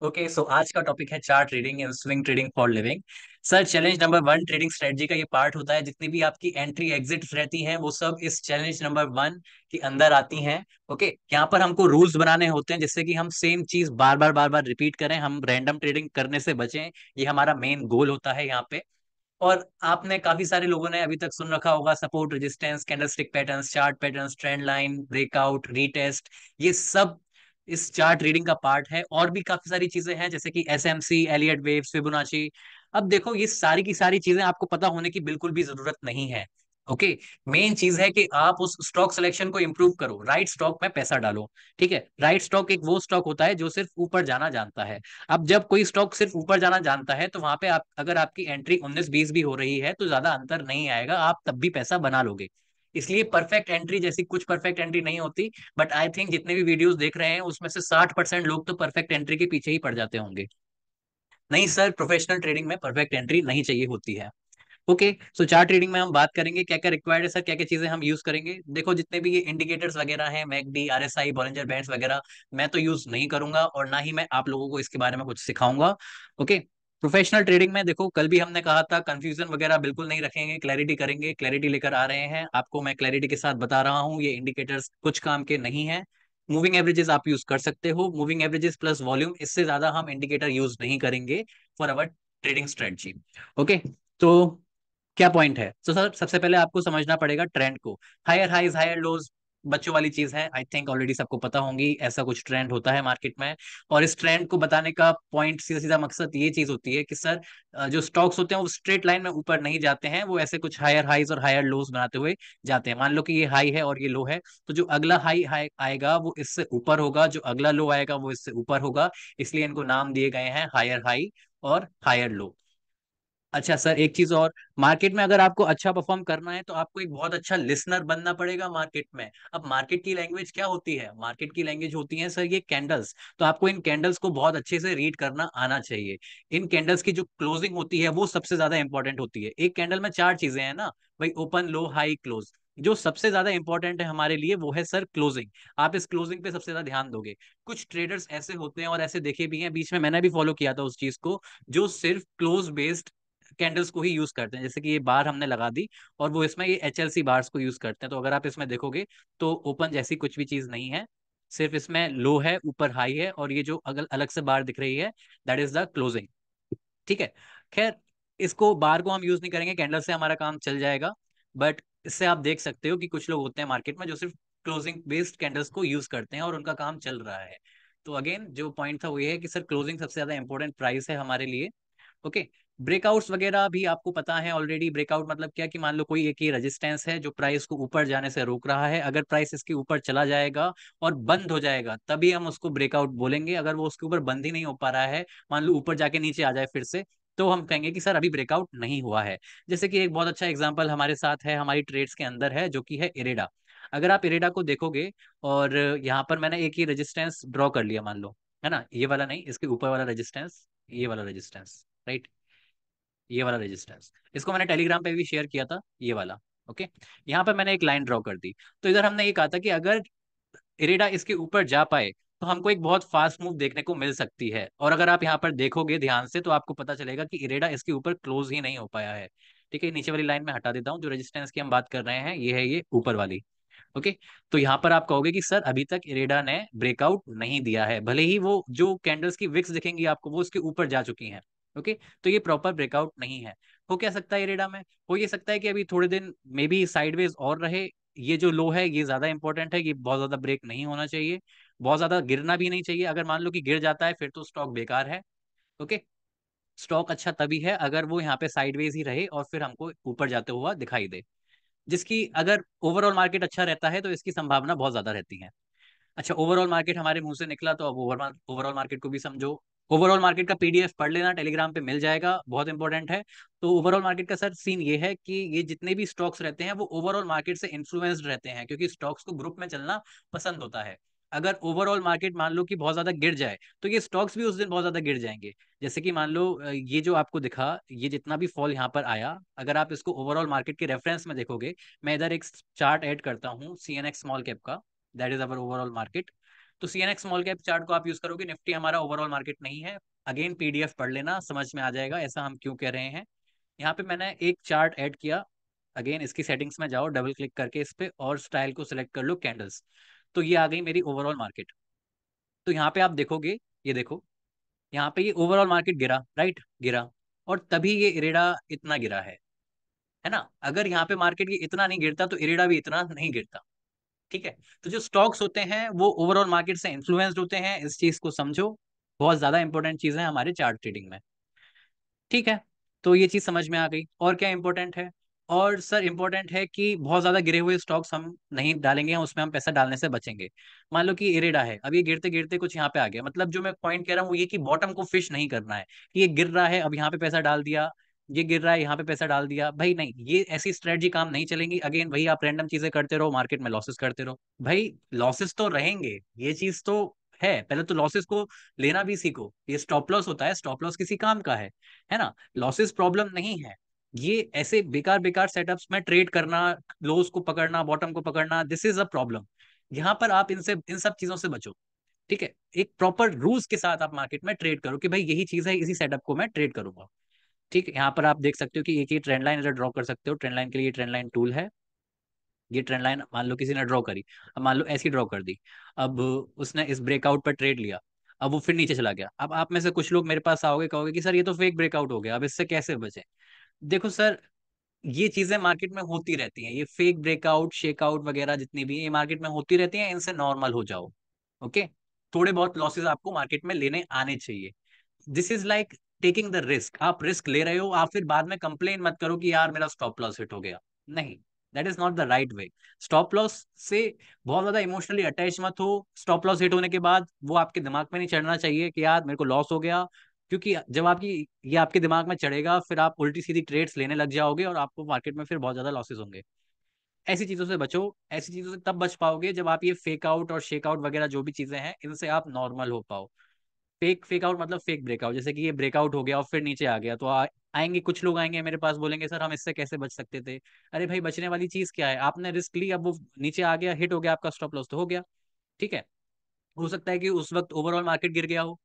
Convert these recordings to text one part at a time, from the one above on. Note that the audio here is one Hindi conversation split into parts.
ओके सो आज का टॉपिक है chart trading and swing trading for living. Sir challenge number one trading strategy का ये पार्ट होता है। जितनी भी आपकी एंट्री एग्जिट रहती हैं वो सब इस चैलेंज नंबर वन के अंदर आती हैं। ओके यहाँ पर हमको रूल्स बनाने होते हैं जिससे कि हम सेम चीज बार बार रिपीट करें, हम रैंडम ट्रेडिंग करने से बचें। ये हमारा मेन गोल होता है यहाँ पे। और आपने काफी सारे लोगों ने अभी तक सुन रखा होगा support resistance candlestick patterns chart patterns trend line breakout retest, ये सब इस चार्ट रीडिंग का पार्ट है। और भी काफी सारी चीजें हैं जैसे कि एसएमसी एलियट वेव्स फिबोनाची। अब देखो ये सारी की सारी चीजें आपको पता होने की बिल्कुल भी जरूरत नहीं है। ओके मेन चीज है कि आप उस स्टॉक सिलेक्शन को इंप्रूव करो, राइट स्टॉक में पैसा डालो। ठीक है, राइट स्टॉक एक वो स्टॉक होता है जो सिर्फ ऊपर जाना जानता है। अब जब कोई स्टॉक सिर्फ ऊपर जाना जानता है तो वहां पे आप अगर आपकी एंट्री 19-20 भी हो रही है तो ज्यादा अंतर नहीं आएगा, आप तब भी पैसा बना लोगे। इसलिए परफेक्ट एंट्री जैसी कुछ परफेक्ट एंट्री नहीं होती। बट आई थिंक जितने भी वीडियोस देख रहे हैं उसमें से 60% लोग तो परफेक्ट एंट्री के पीछे ही पड़ जाते होंगे। नहीं सर, प्रोफेशनल ट्रेडिंग में परफेक्ट एंट्री नहीं चाहिए होती है। ओके सो चार्ट ट्रेडिंग में हम बात करेंगे क्या क्या रिक्वायर्ड है सर, क्या क्या चीजें हम यूज करेंगे। देखो जितने भी ये इंडिकेटर्स वगैरह हैं, मैकडी आरएसआई बॉलिंजर बैंड्स वगैरह, मैं तो यूज नहीं करूंगा और ना ही मैं आप लोगों को इसके बारे में कुछ सिखाऊंगा। ओके प्रोफेशनल ट्रेडिंग में देखो कल भी हमने कहा था कंफ्यूजन वगैरह बिल्कुल नहीं रखेंगे, क्लैरिटी करेंगे, क्लैरिटी लेकर आ रहे हैं आपको। मैं क्लैरिटी के साथ बता रहा हूँ ये इंडिकेटर्स कुछ काम के नहीं है। मूविंग एवरेजेस आप यूज कर सकते हो, मूविंग एवरेजेस प्लस वॉल्यूम, इससे ज्यादा हम इंडिकेटर यूज नहीं करेंगे for our trading strategy. Okay तो क्या पॉइंट है तो सर सबसे पहले आपको समझना पड़ेगा ट्रेंड को। हायर हाइज हायर लोज बच्चों वाली चीज है, आई थिंक ऑलरेडी सबको पता होंगी ऐसा कुछ ट्रेंड होता है मार्केट में। और इस ट्रेंड को बताने का पॉइंट सीधा सीधा मकसद ये चीज होती है कि सर जो स्टॉक्स होते हैं वो स्ट्रेट लाइन में ऊपर नहीं जाते हैं, वो ऐसे कुछ हायर हाइज और हायर लोज बनाते हुए जाते हैं। मान लो कि ये हाई है और ये लो है, तो जो अगला हाई हाई आएगा वो इससे ऊपर होगा, जो अगला लो आएगा वो इससे ऊपर होगा। इसलिए इनको नाम दिए गए हैं हायर हाई और हायर लो। अच्छा सर एक चीज और, मार्केट में अगर आपको अच्छा परफॉर्म करना है तो आपको एक बहुत अच्छा लिसनर बनना पड़ेगा मार्केट में। अब मार्केट की लैंग्वेज क्या होती है, मार्केट की लैंग्वेज होती है सर ये कैंडल्स। तो आपको इन कैंडल्स को बहुत अच्छे से रीड करना आना चाहिए। इन कैंडल्स की जो क्लोजिंग होती है वो सबसे ज्यादा इंपॉर्टेंट होती है। एक कैंडल में चार चीजें हैं ना भाई, ओपन लो हाई क्लोज। जो सबसे ज्यादा इंपॉर्टेंट है हमारे लिए वो है सर क्लोजिंग। आप इस क्लोजिंग पे सबसे ज्यादा ध्यान दोगे। कुछ ट्रेडर्स ऐसे होते हैं और ऐसे देखे भी हैं, बीच में मैंने भी फॉलो किया था उस चीज को, जो सिर्फ क्लोज बेस्ड कैंडल्स को ही यूज करते हैं। जैसे कि ये बार हमने लगा दी और वो इसमें ये एचएलसी बार्स को यूज करते हैं, तो अगर आप इसमें देखोगे तो ओपन जैसी कुछ भी चीज नहीं है। सिर्फ इसमें लो है ऊपर हाई है और ये जो अगल अलग से बार दिख रही है दैट इज द क्लोजिंग। ठीक है, खैर इसको बार को हम यूज नहीं करेंगे, कैंडल से हमारा काम चल जाएगा। बट इससे आप देख सकते हो कि कुछ लोग होते हैं मार्केट में जो सिर्फ क्लोजिंग बेस्ड कैंडल्स को यूज करते हैं और उनका काम चल रहा है। तो अगेन जो पॉइंट था वो ये है कि सर क्लोजिंग सबसे ज्यादा इंपॉर्टेंट प्राइस है हमारे लिए। ओके ब्रेकआउट्स वगैरह भी आपको पता है ऑलरेडी। ब्रेकआउट मतलब क्या कि मान लो कोई एक ही रेजिस्टेंस है जो प्राइस को ऊपर जाने से रोक रहा है, अगर प्राइस इसके ऊपर चला जाएगा और बंद हो जाएगा तभी हम उसको ब्रेकआउट बोलेंगे। अगर वो उसके ऊपर बंद ही नहीं हो पा रहा है, मान लो ऊपर जाके नीचे आ जाए फिर से, तो हम कहेंगे कि सर अभी ब्रेकआउट नहीं हुआ है। जैसे कि एक बहुत अच्छा एग्जांपल हमारे साथ है, हमारी ट्रेड्स के अंदर है, जो कि है इरेडा। अगर आप इरेडा को देखोगे और यहाँ पर मैंने एक ही रेजिस्टेंस ड्रॉ कर लिया मान लो, है ना, ये वाला नहीं, इसके ऊपर वाला रेजिस्टेंस, ये वाला रेजिस्टेंस, राइट, ये वाला रेजिस्टेंस, इसको मैंने टेलीग्राम पे भी शेयर किया था, ये वाला। ओके यहाँ पे मैंने एक लाइन ड्रॉ कर दी। तो इधर हमने ये कहा था कि अगर इरेडा इसके ऊपर जा पाए तो हमको एक बहुत फास्ट मूव देखने को मिल सकती है। और अगर आप यहाँ पर देखोगे ध्यान से तो आपको पता चलेगा कि इरेडा इसके ऊपर क्लोज ही नहीं हो पाया है। ठीक है, नीचे वाली लाइन में हटा देता हूँ, जो रेजिस्टेंस की हम बात कर रहे हैं ये है ये ऊपर वाली। ओके तो यहाँ पर आप कहोगे कि सर अभी तक इरेडा ने ब्रेकआउट नहीं दिया है, भले ही वो जो कैंडल्स की विक्स दिखेंगी आपको वो उसके ऊपर जा चुकी हैं। ओके तो ये प्रॉपर ब्रेकआउट नहीं है। हो क्या सकता है इरेडा में, हो ये सकता है कि अभी थोड़े दिन मे बी साइडवेज और रहे। ये जो लो है ये ज्यादा इंपॉर्टेंट है, ये बहुत ज्यादा ब्रेक नहीं होना चाहिए, बहुत ज्यादा गिरना भी नहीं चाहिए। अगर मान लो कि गिर जाता है फिर तो स्टॉक बेकार है। ओके स्टॉक अच्छा तभी है अगर वो यहाँ पे साइडवेज ही रहे और फिर हमको ऊपर जाते हुआ दिखाई दे, जिसकी अगर ओवरऑल मार्केट अच्छा रहता है तो इसकी संभावना बहुत ज्यादा रहती है। अच्छा ओवरऑल मार्केट हमारे मुंह से निकला तो अब ओवरऑल मार्केट को भी समझो। ओवरऑल मार्केट का पीडीएफ पढ़ लेना, टेलीग्राम पे मिल जाएगा, बहुत इंपॉर्टेंट है। तो ओवरऑल मार्केट का सर सीन ये है कि ये जितने भी स्टॉक्स रहते हैं वो ओवरऑल मार्केट से इन्फ्लुएंस्ड रहते हैं, क्योंकि स्टॉक्स को ग्रुप में चलना पसंद होता है। अगर ओवरऑल मार्केट मान लो कि बहुत ज्यादा गिर जाए तो ये स्टॉक्स भी उस दिन बहुत ज्यादा गिर जाएंगे। जैसे कि मान लो ये जो आपको दिखा, ये जितना भी फॉल यहाँ पर आया, अगर आप इसको ओवरऑल मार्केट के रेफरेंस में देखोगे, मैं इधर एक चार्ट ऐड करता हूँ सीएनएक्स स्मॉल कैप का, that is our overall market. तो सीएनएक्स स्मॉल कैप चार्ट को आप यूज करोगे, निफ्टी हमारा ओवरऑल मार्केट नहीं है। अगेन पीडीएफ पढ़ लेना, समझ में आ जाएगा ऐसा हम क्यों कह रहे हैं। यहाँ पे मैंने एक चार्ट ऐड किया। अगेन इसकी सेटिंग्स में जाओ, डबल क्लिक करके इस पे और स्टाइल को सिलेक्ट कर लो कैंडल्स। तो ये आ गई मेरी ओवरऑल मार्केट। तो यहाँ पे आप देखोगे, ये देखो, यहाँ पे ये ओवरऑल मार्केट गिरा, राइट, गिरा। और तभी ये इरेडा इतना गिरा है ना। अगर यहाँ पे मार्केट ये इतना नहीं गिरता तो इरेडा भी इतना नहीं गिरता। ठीक है। तो जो स्टॉक्स होते हैं वो ओवरऑल मार्केट से इन्फ्लुएंस्ड होते हैं, इस चीज को समझो। बहुत ज्यादा इंपॉर्टेंट चीज है हमारे चार्ट ट्रेडिंग में। ठीक है। तो ये चीज समझ में आ गई। और क्या इंपॉर्टेंट है? और सर इंपॉर्टेंट है कि बहुत ज्यादा गिरे हुए स्टॉक्स हम नहीं डालेंगे, उसमें हम पैसा डालने से बचेंगे। मान लो कि इरेडा है, अब ये गिरते गिरते कुछ यहाँ पे आ गया, मतलब जो मैं पॉइंट कह रहा हूँ वो ये कि बॉटम को फिश नहीं करना है कि ये गिर रहा है अब यहाँ पे पैसा डाल दिया, ये गिर रहा है यहाँ पे पैसा डाल दिया। भाई नहीं, ये ऐसी स्ट्रेटजी काम नहीं चलेंगी। अगेन भाई आप रैंडम चीजें करते रहो, मार्केट में लॉसेस करते रहो। भाई लॉसेस तो रहेंगे, ये चीज तो है। पहले तो लॉसेस को लेना भी सीखो। ये स्टॉप लॉस होता है, स्टॉप लॉस किसी काम का है ना। लॉसेस प्रॉब्लम नहीं है। ये ऐसे बेकार बेकार सेटअप्स में ट्रेड करना, लोस को पकड़ना, बॉटम को पकड़ना, दिस इज अ प्रॉब्लम। यहाँ पर आप इनसे, इन सब चीजों से बचो। ठीक है। एक प्रॉपर रूल्स के साथ आप मार्केट में ट्रेड करो कि भाई यही चीज है, इसी सेटअप को मैं ट्रेड करूंगा। ठीक है। यहाँ पर आप देख सकते हो कि एक ही ट्रेंड लाइन इधर ड्रॉ कर सकते हो। ट्रेंड लाइन के लिए ट्रेंड लाइन टूल है। ये ट्रेंड लाइन मान लो किसी ने ड्रॉ करी, अब मान लो ऐसी ड्रॉ कर दी। अब उसने इस ब्रेकआउट पर ट्रेड लिया, अब वो फिर नीचे चला गया। अब आप में से कुछ लोग मेरे पास आओगे, कहोगे कि सर ये तो फेक ब्रेकआउट हो गया, अब इससे कैसे बचे। देखो सर, ये चीजें मार्केट में होती रहती हैं, ये फेक ब्रेकआउट शेकआउट वगैरह जितनी भी ये मार्केट में होती रहती हैं, इनसे नॉर्मल हो जाओ। ओके। थोड़े बहुत लॉसेस आपको मार्केट में लेने आने चाहिए। This is like taking the risk. आप रिस्क ले रहे हो, आप फिर बाद में कंप्लेन मत करो कि यार मेरा स्टॉप लॉस हिट हो गया। नहीं, that is not the right way. Stop loss से बहुत ज्यादा इमोशनली अटैच मत हो। स्टॉप लॉस हिट होने के बाद वो आपके दिमाग में नहीं चढ़ना चाहिए कि यार मेरे को लॉस हो गया। क्योंकि जब आपकी ये आपके दिमाग में चढ़ेगा, फिर आप उल्टी सीधी ट्रेड्स लेने लग जाओगे और आपको मार्केट में फिर बहुत ज्यादा लॉसेस होंगे। ऐसी चीजों से बचो। ऐसी चीजों से तब बच पाओगे जब आप ये फेक आउट और शेक आउट वगैरह जो भी चीजें हैं इनसे आप नॉर्मल हो पाओ। फेक फेक आउट मतलब फेक ब्रेकआउट, जैसे कि ये ब्रेकआउट हो गया और फिर नीचे आ गया तो आएंगे कुछ लोग, आएंगे मेरे पास, बोलेंगे सर हम इससे कैसे बच सकते थे। अरे भाई बचने वाली चीज क्या है, आपने रिस्क ली, अब वो नीचे आ गया, हिट हो गया, आपका स्टॉप लॉस तो हो गया। ठीक है। हो सकता है कि उस वक्त ओवरऑल मार्केट गिर गया हो,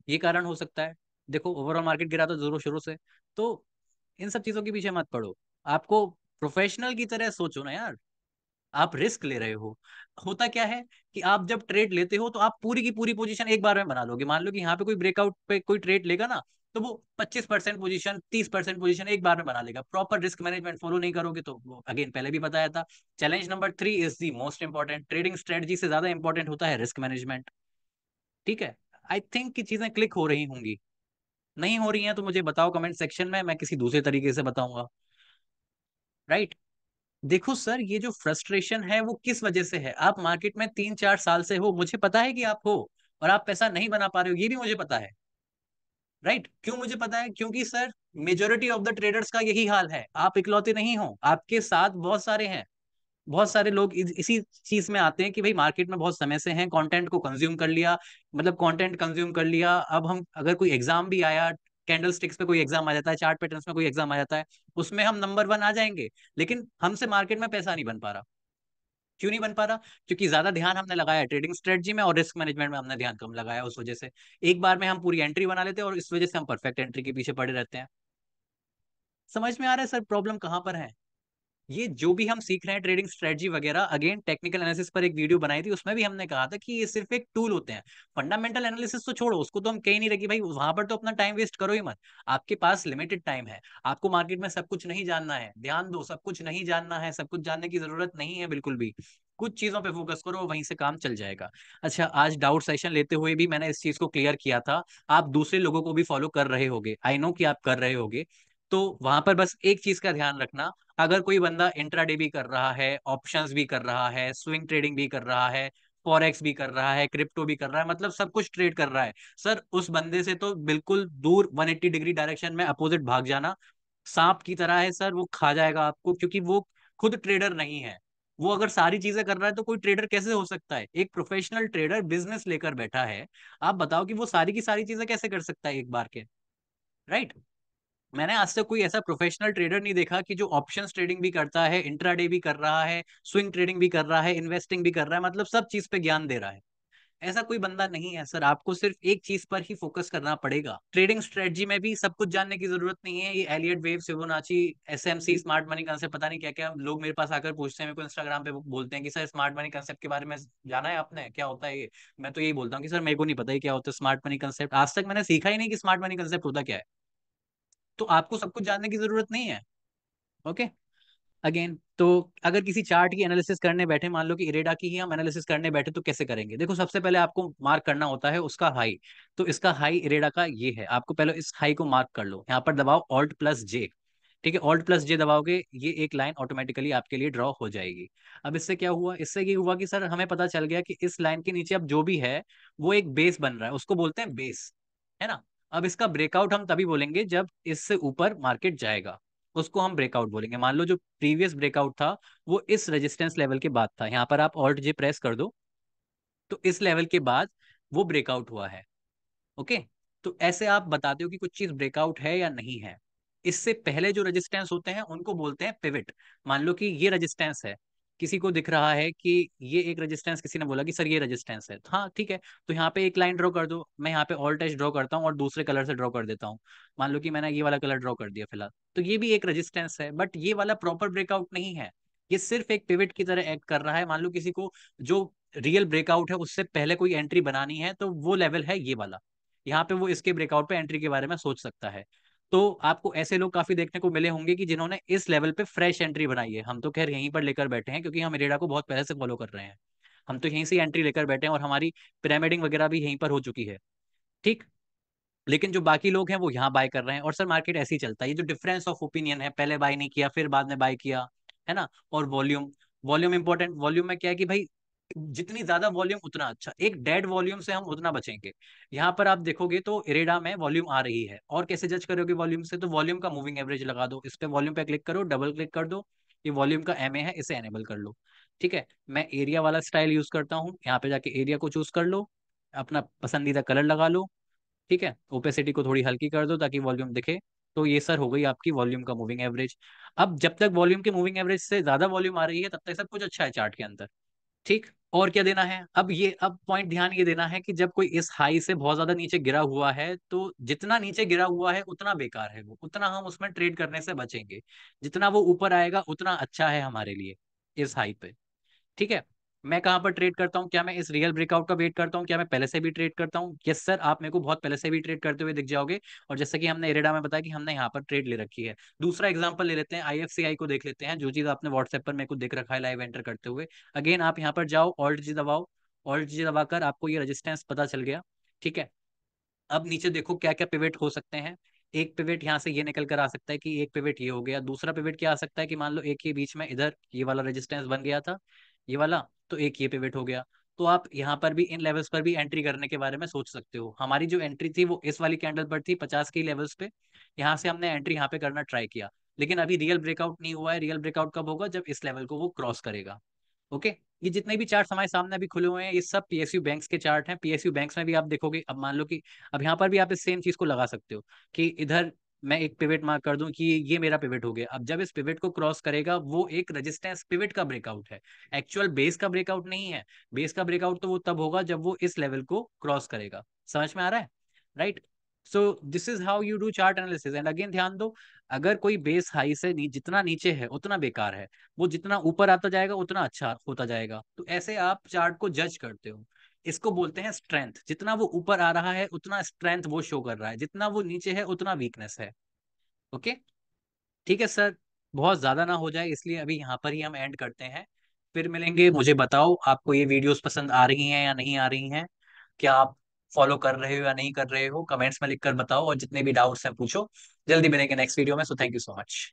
ये कारण हो सकता है। देखो ओवरऑल मार्केट गिरा तो जरूर शुरू से। तो इन सब चीजों के पीछे मत पड़ो। आपको प्रोफेशनल की तरह सोचो ना यार। आप रिस्क ले रहे हो। होता क्या है कि आप जब ट्रेड लेते हो तो आप पूरी की पूरी पोजीशन एक बार में बना लोगे। मान लो कि यहाँ पे कोई ब्रेकआउट पे कोई ट्रेड लेगा ना, तो वो 25% पोजीशन, 30% पोजीशन एक बार में बना लेगा। प्रॉपर रिस्क मैनेजमेंट फॉलो नहीं करोगे तो वो अगेन पहले भी बताया था। Challenge number 3 is the most important. Trading strategy से ज्यादा इंपॉर्टेंट होता है रिस्क मैनेजमेंट। ठीक है। आई थिंक कि चीजें क्लिक हो रही होंगी। नहीं हो रही हैं तो मुझे बताओ कमेंट सेक्शन में, मैं किसी दूसरे तरीके से बताऊंगा। राइट। देखो सर, ये जो फ्रस्ट्रेशन है वो किस वजह से है। आप मार्केट में 3-4 साल से हो, मुझे पता है कि आप हो, और आप पैसा नहीं बना पा रहे हो, ये भी मुझे पता है। राइट। क्यों मुझे पता है? क्योंकि sir majority of the traders का यही हाल है। आप इकलौते नहीं हो, आपके साथ बहुत सारे हैं। बहुत सारे लोग इसी चीज में आते हैं कि भाई मार्केट में बहुत समय से हैं, कंटेंट को कंज्यूम कर लिया, मतलब कंटेंट कंज्यूम कर लिया। अब हम अगर कोई एग्जाम भी आया, कैंडल स्टिक्स पे कोई एग्जाम आ जाता है, चार्ट पैटर्न्स में कोई एग्जाम आ जाता है, उसमें हम नंबर 1 आ जाएंगे, लेकिन हमसे मार्केट में पैसा नहीं बन पा रहा। क्यों नहीं बन पा रहा? क्योंकि ज्यादा ध्यान हमने लगाया ट्रेडिंग स्ट्रेटजी में और रिस्क मैनेजमेंट में हमने ध्यान कम लगाया। उस वजह से एक बार में हम पूरी एंट्री बना लेते हैं और इस वजह से हम परफेक्ट एंट्री के पीछे पड़े रहते हैं। समझ में आ रहा है सर प्रॉब्लम कहाँ पर है? ये जो भी हम सीख रहे हैं ट्रेडिंग स्ट्रेटजी वगैरह, अगेन टेक्निकल एनालिसिस पर एक वीडियो बनाई थी, उसमें भी हमने कहा था कि ये सिर्फ एक टूल होते हैं। फंडामेंटल एनालिसिस तो छोड़ो, उसको तो हम कहीं नहीं रखी भाई, वहां पर तो अपना टाइम वेस्ट करो ही मत। आपके पास लिमिटेड टाइम है। आपको मार्केट में सब कुछ नहीं जानना है, ध्यान दो, सब कुछ नहीं जानना है, सब कुछ जानने की जरूरत नहीं है बिल्कुल भी। कुछ चीजों पे फोकस करो, वहीं से काम चल जाएगा। अच्छा, आज डाउट सेशन लेते हुए भी मैंने इस चीज को क्लियर किया था। आप दूसरे लोगों को भी फॉलो कर रहे होगे, आई नो कि आप कर रहे होगे। तो वहां पर बस एक चीज का ध्यान रखना। अगर कोई बंदा इंट्राडे भी कर रहा है, ऑप्शंस भी कर रहा है, स्विंग ट्रेडिंग भी कर रहा है, फॉरेक्स भी कर रहा है, क्रिप्टो भी कर रहा है, मतलब सब कुछ ट्रेड कर रहा है, सर उस बंदे से तो बिल्कुल दूर 180 डिग्री डायरेक्शन में अपोजिट भाग जाना। सांप की तरह है सर, वो खा जाएगा आपको, क्योंकि वो खुद ट्रेडर नहीं है। वो अगर सारी चीजें कर रहा है तो कोई ट्रेडर कैसे हो सकता है? एक प्रोफेशनल ट्रेडर बिजनेस लेकर बैठा है। आप बताओ कि वो सारी की सारी चीजें कैसे कर सकता है एक बार के? राइट। मैंने आज तक कोई ऐसा प्रोफेशनल ट्रेडर नहीं देखा कि जो ऑप्शंस ट्रेडिंग भी करता है, इंट्राडे भी कर रहा है, स्विंग ट्रेडिंग भी कर रहा है, इन्वेस्टिंग भी कर रहा है, मतलब सब चीज पे ज्ञान दे रहा है। ऐसा कोई बंदा नहीं है सर, आपको सिर्फ एक चीज पर ही फोकस करना पड़ेगा। ट्रेडिंग स्ट्रेटजी में भी सब कुछ जानने की जरूरत नहीं है। ये Elliott wave, Fibonacci, SMC, smart money concept, पता नहीं क्या क्या लोग मेरे पास आकर पूछते हैं, मेरे को इंस्टाग्राम पे बोलते हैं कि सर स्मार्ट मनी कंसेप्ट के बारे में जाना है आपने, क्या होता है ये। मैं तो यही बोलता हूँ कि सर मेरे को नहीं पता ही क्या होता है स्मार्ट मनी कंसेप्ट, आज तक मैंने सीखा ही नहीं कि स्मार्ट मनी कंसेप्ट होता क्या है। तो आपको सब कुछ जानने की जरूरत नहीं है। ओके। अगेन तो अगर किसी चार्ट की एनालिसिस करने बैठे, मान लो कि इरेडा की ही हम एनालिसिस करने बैठे, तो कैसे करेंगे? देखो सबसे पहले आपको मार्क करना होता है उसका हाई। तो इसका हाई इरेडा का ये है, आपको पहले इस हाई को मार्क कर लो, यहाँ पर दबाओ ऑल्ट प्लस जे। ठीक है, ऑल्ट प्लस जे दबाओगे, ये एक लाइन ऑटोमेटिकली आपके लिए ड्रॉ हो जाएगी। अब इससे क्या हुआ? इससे ये हुआ कि सर हमें पता चल गया कि इस लाइन के नीचे अब जो भी है वो एक बेस बन रहा है, उसको बोलते हैं बेस, है ना। अब इसका ब्रेकआउट हम तभी बोलेंगे जब इससे ऊपर मार्केट जाएगा, उसको हम ब्रेकआउट बोलेंगे। मान लो जो प्रीवियस ब्रेकआउट था वो इस रेजिस्टेंस लेवल के बाद था, यहाँ पर आप ऑल्ट जे प्रेस कर दो, तो इस लेवल के बाद वो ब्रेकआउट हुआ है। ओके। तो ऐसे आप बताते हो कि कुछ चीज ब्रेकआउट है या नहीं है। इससे पहले जो रेजिस्टेंस होते हैं उनको बोलते हैं पिवट। मान लो कि ये रेजिस्टेंस है, किसी को दिख रहा है कि ये एक रेजिस्टेंस, किसी ने बोला कि सर ये रेजिस्टेंस है, तो हाँ ठीक है, तो यहाँ पे एक लाइन ड्रॉ कर दो। मैं यहाँ पे ऑल्ट एज ड्रॉ करता हूँ और दूसरे कलर से ड्रॉ कर देता हूँ। मान लो कि मैंने ये वाला कलर ड्रॉ कर दिया फिलहाल, तो ये भी एक रेजिस्टेंस है, बट ये वाला प्रॉपर ब्रेकआउट नहीं है। ये सिर्फ एक पिवट की तरह एक्ट कर रहा है। मान लो किसी को जो रियल ब्रेकआउट है उससे पहले कोई एंट्री बनानी है, तो वो लेवल है ये वाला, यहाँ पे वो इसके ब्रेकआउट पे एंट्री के बारे में सोच सकता है। तो आपको ऐसे लोग काफी देखने को मिले होंगे कि जिन्होंने इस लेवल पे फ्रेश एंट्री बनाई है। हम तो खैर यहीं पर लेकर बैठे हैं क्योंकि हम इरेडा को बहुत पहले से फॉलो कर रहे हैं, हम तो यहीं से एंट्री लेकर बैठे हैं और हमारी पिरामिडिंग वगैरह भी यहीं पर हो चुकी है। ठीक। लेकिन जो बाकी लोग हैं वो यहाँ बाय कर रहे हैं, और सर मार्केट ऐसे ही चलता है। ये जो डिफरेंस ऑफ ओपिनियन है, पहले बाय नहीं किया फिर बाद में बाय किया, है ना। और वॉल्यूम, वॉल्यूम इंपॉर्टेंट। वॉल्यूम में क्या है कि भाई जितनी ज्यादा वॉल्यूम उतना अच्छा, एक डेड वॉल्यूम से हम उतना बचेंगे। यहाँ पर आप देखोगे तो इरेडा में वॉल्यूम आ रही है, और कैसे जज करोगे वॉल्यूम से? तो वॉल्यूम का मूविंग एवरेज लगा दो, इस पे वॉल्यूम पे क्लिक करो, डबल क्लिक कर दो, ये वॉल्यूम का एमए है, इसे एनेबल कर लो। ठीक है, मैं एरिया वाला स्टाइल यूज करता हूँ, यहाँ पे जाके एरिया को चूज कर लो, अपना पसंदीदा कलर लगा लो। ठीक है, ओपेसिटी को थोड़ी हल्की कर दो ताकि वॉल्यूम दिखे। तो ये सर हो गई आपकी वॉल्यूम का मूविंग एवरेज। अब जब तक वॉल्यूम के मूविंग एवरेज से ज्यादा वॉल्यूम आ रही है तब तक सब कुछ अच्छा है चार्ट के अंदर। ठीक। और क्या देना है अब? ये अब पॉइंट ध्यान ये देना है कि जब कोई इस हाई से बहुत ज्यादा नीचे गिरा हुआ है, तो जितना नीचे गिरा हुआ है उतना बेकार है वो, उतना हम उसमें ट्रेड करने से बचेंगे। जितना वो ऊपर आएगा उतना अच्छा है हमारे लिए इस हाई पे। ठीक है। मैं कहाँ पर ट्रेड करता हूँ? क्या मैं इस रियल ब्रेकआउट का वेट करता हूँ? क्या मैं पहले से भी ट्रेड करता हूँ? यस सर, आप मेरे को बहुत पहले से भी ट्रेड करते हुए दिख जाओगे। और जैसे कि हमने इरेडा में बताया कि हमने यहाँ पर ट्रेड ले रखी है। दूसरा एग्जांपल ले लेते हैं, आईएफसीआई को देख लेते हैं, जो चीज आपने व्हाट्सएप पर मेरे को दिख रखा है लाइव एंटर करते हुए। अगेन आप यहाँ पर जाओ, ऑल्ट जी दबाओ, ऑल्ट जी दबाकर आपको ये रेजिस्टेंस पता चल गया। ठीक है। अब नीचे देखो क्या क्या पिवट हो सकते हैं। एक पिवट यहाँ से ये निकल कर आ सकता है कि एक पिवट ये हो गया। दूसरा पिवट क्या आ सकता है कि मान लो एक के बीच में इधर ये वाला रेजिस्टेंस बन गया था, ये वाला, तो एक ये पिवट हो गया। तो आप यहाँ पर भी इन लेवल्स पर भी एंट्री करने के बारे में सोच सकते हो। हमारी जो एंट्री थी वो इस वाली कैंडल पर थी 50 की लेवल्स पे, यहाँ से हमने एंट्री यहाँ पे करना ट्राई किया। लेकिन अभी रियल ब्रेकआउट नहीं हुआ है। रियल ब्रेकआउट कब होगा? जब इस लेवल को वो क्रॉस करेगा। ओके। ये जितने भी चार्ट हमारे सामने अभी खुले हुए हैं ये सब पीएसयू बैंक्स के चार्ट हैं। पीएसयू बैंक्स में भी आप देखोगे, अब मान लो कि अब यहाँ पर भी आप इस सेम चीज को लगा सकते हो कि इधर मैं एक पिवट मार्क कर दूं कि ये मेरा पिवट हो गया। अब जब इस पिवट को क्रॉस करेगा वो एक रेजिस्टेंस पिवट का ब्रेकआउट है, एक्चुअल बेस का ब्रेकआउट नहीं है। बेस का ब्रेकआउट तो वो तब होगा जब वो इस लेवल को क्रॉस करेगा। समझ में आ रहा है? Right. So this is how you do chart analysis. And again ध्यान दो, अगर कोई बेस हाई से जितना नीचे है उतना बेकार है, वो जितना ऊपर आता जाएगा उतना अच्छा होता जाएगा। तो ऐसे आप चार्ट को जज करते हो। इसको बोलते हैं स्ट्रेंथ। जितना वो ऊपर आ रहा है उतना स्ट्रेंथ वो शो कर रहा है, जितना वो नीचे है उतना वीकनेस है। ओके। ठीक है सर, बहुत ज्यादा ना हो जाए इसलिए अभी यहाँ पर ही हम एंड करते हैं। फिर मिलेंगे। मुझे बताओ आपको ये वीडियोस पसंद आ रही हैं या नहीं आ रही हैं, क्या आप फॉलो कर रहे हो या नहीं कर रहे हो, कमेंट्स में लिखकर बताओ, और जितने भी डाउट्स हैं पूछो। जल्दी मिलेंगे नेक्स्ट वीडियो में। So thank you so much.